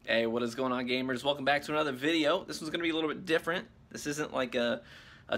Hey, what is going on, gamers? Welcome back to another video. This one's going to be a little bit different. This isn't like a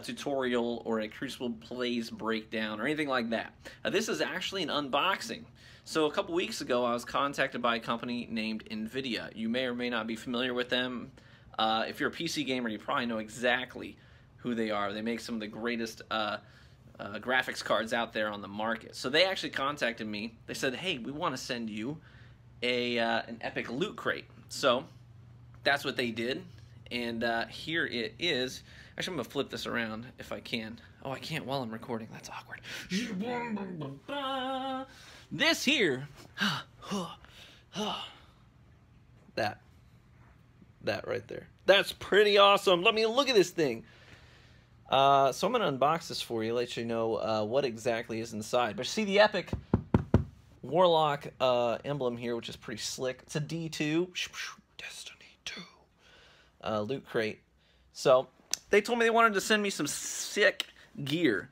tutorial or a Crucible Plays breakdown or anything like that. This is actually an unboxing. So a couple weeks ago, I was contacted by a company named NVIDIA. You may or may not be familiar with them. If you're a PC gamer, you probably know exactly who they are. They make some of the greatest graphics cards out there on the market. So they actually contacted me. They said, hey, we want to send you an epic loot crate. So that's what they did, and here it is. Actually, I'm gonna flip this around if I can. Oh, I can't while I'm recording. That's awkward. This here, that right there. That's pretty awesome. Let me look at this thing. So I'm gonna unbox this for you, let you know what exactly is inside. But see the epic Warlock emblem here, which is pretty slick. It's a D2, Destiny 2 loot crate. So they told me they wanted to send me some sick gear.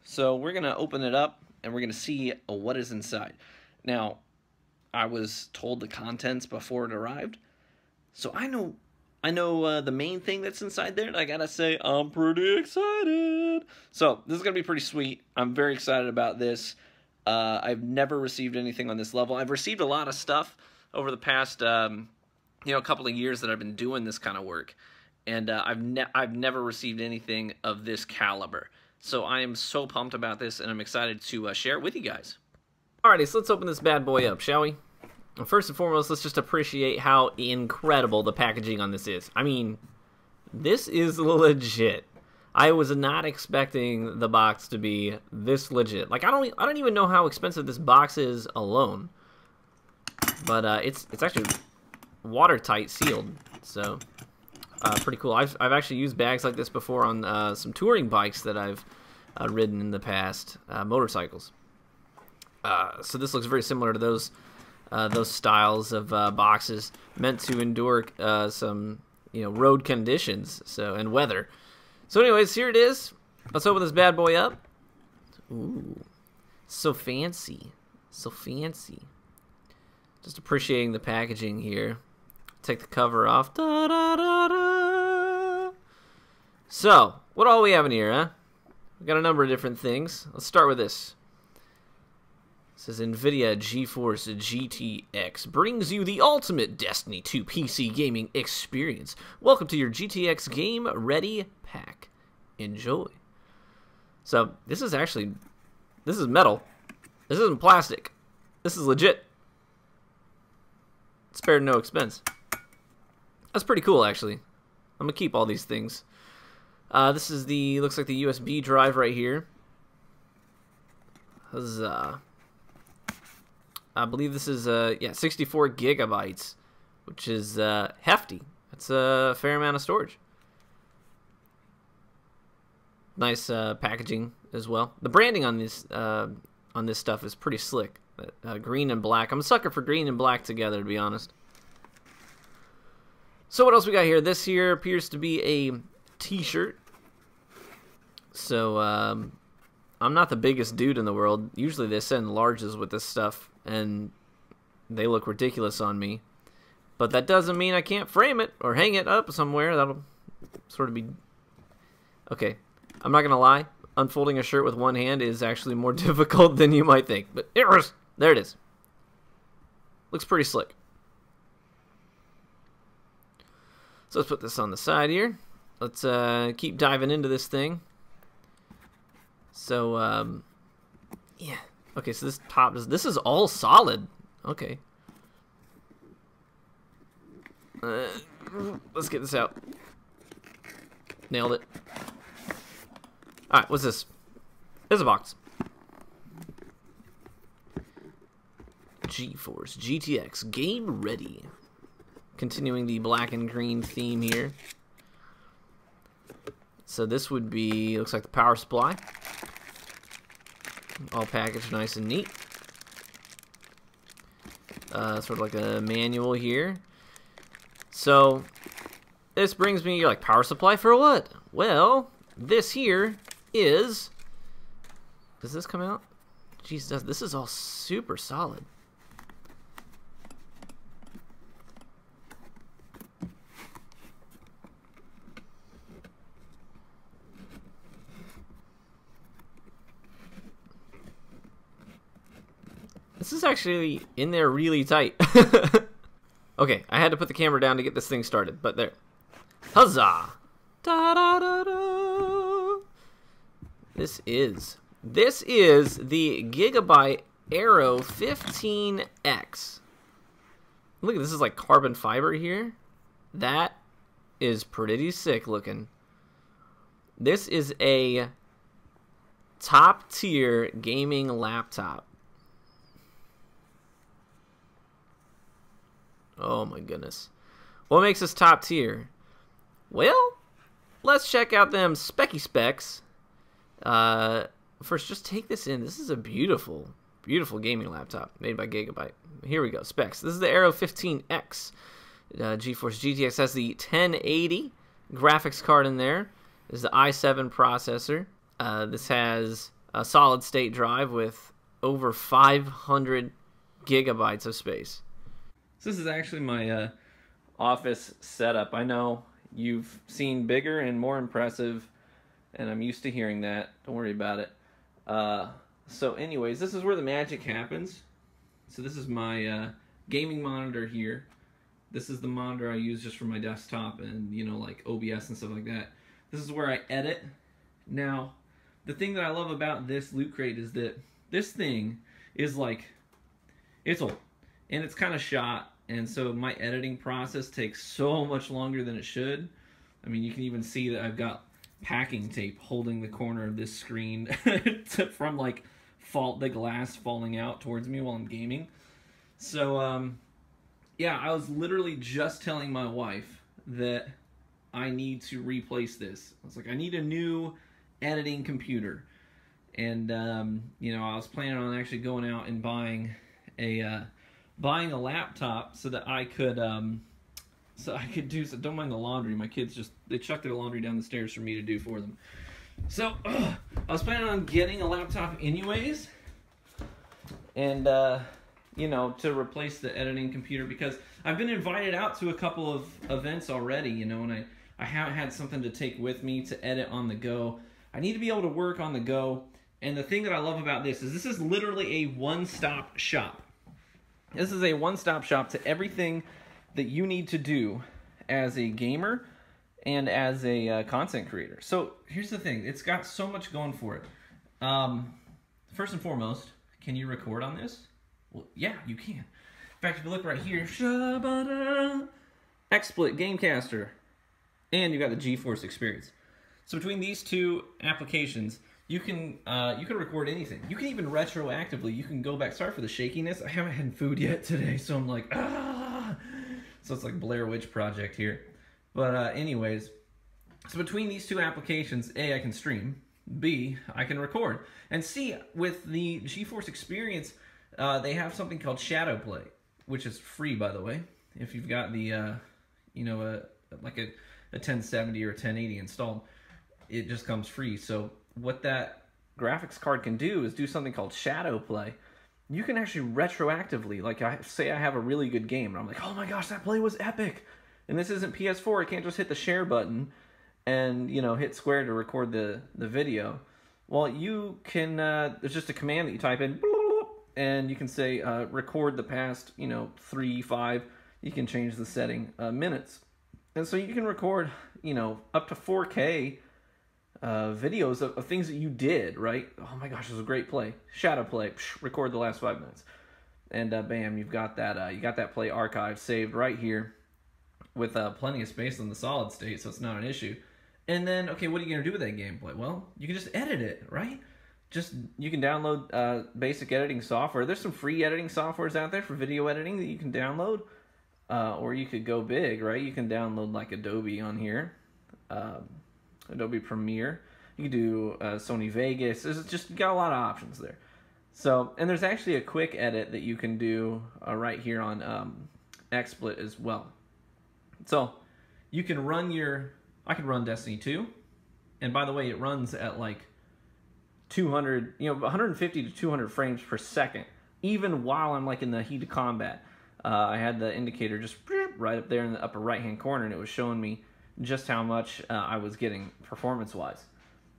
So we're gonna open it up and we're gonna see what is inside. Now, I was told the contents before it arrived, so I know the main thing that's inside there. And I gotta say, I'm pretty excited. So this is gonna be pretty sweet. I'm very excited about this. I've never received anything on this level. I've received a lot of stuff over the past, couple of years that I've been doing this kind of work, and I've never received anything of this caliber. So I am so pumped about this, and I'm excited to share it with you guys. Alrighty, so let's open this bad boy up, shall we? Well, first and foremost, let's just appreciate how incredible the packaging on this is. I mean, this is legit. I was not expecting the box to be this legit. Like, I don't even know how expensive this box is alone. But it's actually watertight sealed, so pretty cool. I've actually used bags like this before on some touring bikes that I've ridden in the past, motorcycles. So this looks very similar to those styles of boxes, meant to endure some road conditions, and weather. So anyways, here it is. Let's open this bad boy up. Ooh, so fancy. So fancy. Just appreciating the packaging here. Take the cover off. Da, da, da, da. So, what all we have in here, huh? We got a number of different things. Let's start with this. It says NVIDIA GeForce GTX brings you the ultimate Destiny 2 PC gaming experience. Welcome to your GTX Game Ready pack. Enjoy. So this is metal. This isn't plastic. This is legit. Spared no expense. That's pretty cool, actually. I'm gonna keep all these things. This is looks like the USB drive right here. I believe this is 64 gigabytes, which is hefty. That's a fair amount of storage. Nice packaging as well. The branding on this stuff is pretty slick. Green and black. I'm a sucker for green and black together, to be honest. So what else we got here? This here appears to be a t-shirt. So I'm not the biggest dude in the world. Usually they send larges with this stuff, and they look ridiculous on me. But that doesn't mean I can't frame it or hang it up somewhere. That'll sort of be... Okay, I'm not going to lie. Unfolding a shirt with one hand is actually more difficult than you might think. But there it is. Looks pretty slick. So let's put this on the side here. Let's keep diving into this thing. So, yeah. Okay, so this top this is all solid. Okay. Let's get this out. Nailed it. Alright, what's this? There's a box. GeForce GTX Game Ready. Continuing the black and green theme here. So this would be, looks like the power supply. All packaged nice and neat. Sort of like a manual here. So this brings me, you're like, power supply for what? Well, this here is, does this come out? Jeez, this is all super solid. This is actually in there really tight. Okay, I had to put the camera down to get this thing started, but there. Huzzah! Da da da da! This is the Gigabyte Aero 15x. Look at this, is like carbon fiber here. That is pretty sick looking. This is a top tier gaming laptop. Oh my goodness. What makes this top tier? Well, let's check out them specky specs. First, just take this in. This is a beautiful, beautiful gaming laptop made by Gigabyte. Here we go, specs. This is the Aero 15x. GeForce GTX has the 1080 graphics card in there. This is the i7 processor. This has a solid state drive with over 500 gigabytes of space. So this is actually my office setup. I know you've seen bigger and more impressive, and I'm used to hearing that. Don't worry about it. So anyways, this is where the magic happens. So this is my gaming monitor here. This is the monitor I use just for my desktop and, you know, like OBS and stuff like that. This is where I edit. Now, the thing that I love about this Lootcrate is that this thing is like, it's old and it's kind of shot, and so my editing process takes so much longer than it should. I mean, you can even see that I've got packing tape holding the corner of this screen from like the glass falling out towards me while I'm gaming. So yeah, I was literally just telling my wife that I need to replace this. I was like, I need a new editing computer. And you know, I was planning on actually going out and buying a laptop so that I could do so. Don't mind the laundry. My kids they chucked their laundry down the stairs for me to do for them. So I was planning on getting a laptop anyways, and you know, to replace the editing computer, because I've been invited out to a couple of events already, you know, and I haven't had something to take with me to edit on the go. I need to be able to work on the go, and the thing that I love about this is literally a one-stop shop. This is a one-stop shop to everything that you need to do as a gamer and as a content creator. So here's the thing. It's got so much going for it. First and foremost, can you record on this? Well, yeah, you can. In fact, if you look right here, XSplit Gamecaster, and you got the GeForce Experience. So between these two applications, you can record anything. You can even retroactively, you can go back. Sorry for the shakiness. I haven't had food yet today, so I'm like, ah. So it's like Blair Witch Project here. But anyways, so between these two applications, A, I can stream. B, I can record. And C, with the GeForce Experience, they have something called Shadow Play, which is free, by the way. If you've got the, you know, like a 1070 or a 1080 installed, it just comes free. So what that graphics card can do is do something called Shadow Play. You can actually retroactively, like say I have a really good game, and I'm like, oh my gosh, that play was epic. And this isn't PS4, I can't just hit the share button and, you know, hit square to record the video. Well, you can, there's just a command that you type in, and you can say, record the past, you know, 3, 5, you can change the setting, minutes. And so you can record, you know, up to 4K videos of things that you did, right? Oh my gosh, it was a great play. Shadow Play, record the last 5 minutes. And bam, you've got that play archive saved right here with plenty of space on the solid state, so it's not an issue. And then, okay, what are you going to do with that gameplay? Well, you can just edit it, right? You can download basic editing software. There's some free editing softwares out there for video editing that you can download. Or you could go big, right? You can download like Adobe on here. Adobe Premiere. You can do Sony Vegas. There's just, you got a lot of options there. So, and there's actually a quick edit that you can do right here on XSplit as well. So, you can run I could run Destiny 2. And by the way, it runs at like 200, you know, 150 to 200 frames per second, even while I'm like in the heat of combat. I had the indicator just right up there in the upper right-hand corner, and it was showing me just how much I was getting performance-wise,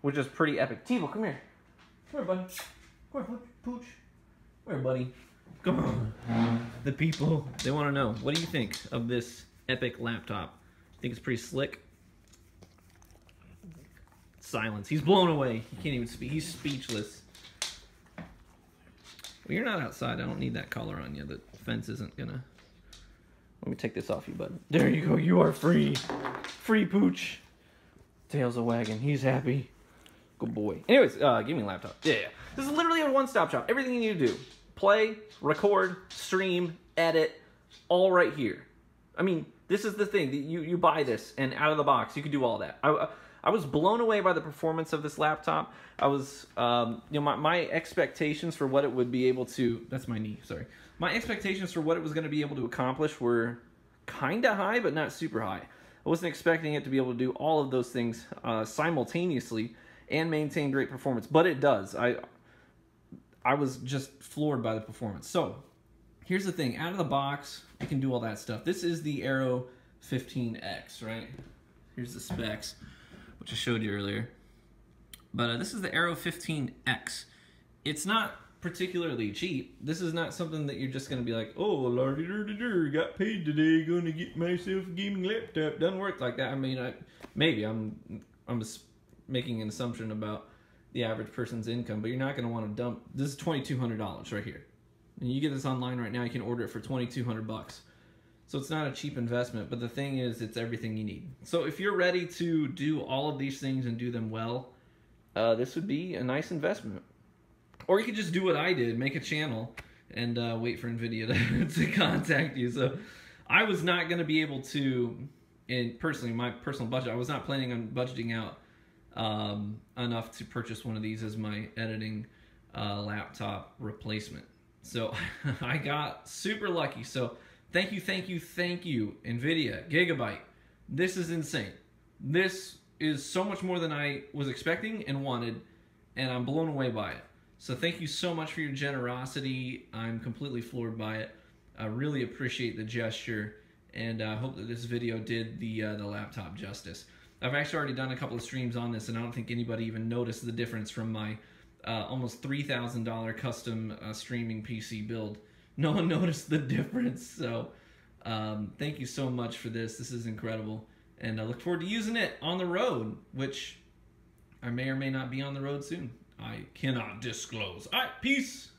which is pretty epic. Tebow, come here. Come here, buddy. Come here, Pooch. Come here, buddy. Come on. The people, they want to know. What do you think of this epic laptop? Think it's pretty slick? Silence. He's blown away. He can't even speak. He's speechless. Well, you're not outside. I don't need that collar on you. The fence isn't gonna... Let me take this off you, bud. There you go. You are free. Free pooch. Tails a wagging. He's happy. Good boy. Anyways, give me a laptop. Yeah. This is literally a one-stop shop. Everything you need to do. Play, record, stream, edit, all right here. I mean, this is the thing. You buy this, and out of the box, you can do all that. I was blown away by the performance of this laptop. I was, you know, my expectations for what it would be able to... That's my knee, sorry. My expectations for what it was going to be able to accomplish were kind of high, but not super high. I wasn't expecting it to be able to do all of those things simultaneously and maintain great performance, but it does. I was just floored by the performance. So, here's the thing. Out of the box, it can do all that stuff. This is the Aero 15x, right? Here's the specs, which I showed you earlier. But this is the Aero 15x. It's not particularly cheap. This is not something that you're just going to be like, oh, lardy-durdy-dur, got paid today, going to get myself a gaming laptop. Doesn't work like that. I mean, maybe I'm just making an assumption about the average person's income, but you're not going to want to dump. This is $2,200 right here. And you get this online right now. You can order it for $2,200. So it's not a cheap investment, but the thing is, it's everything you need. So if you're ready to do all of these things and do them well, this would be a nice investment. Or you could just do what I did, make a channel, and wait for NVIDIA to contact you. So I was not going to be able to, personally, my personal budget, I was not planning on budgeting out enough to purchase one of these as my editing laptop replacement. So I got super lucky. So thank you, NVIDIA, Gigabyte. This is insane. This is so much more than I was expecting and wanted, and I'm blown away by it. So thank you so much for your generosity. I'm completely floored by it. I really appreciate the gesture, and I hope that this video did the laptop justice. I've actually already done a couple of streams on this, and I don't think anybody even noticed the difference from my almost $3,000 custom streaming PC build. No one noticed the difference. So thank you so much for this. This is incredible, and I look forward to using it on the road, which I may or may not be on the road soon. I cannot disclose. All right, peace.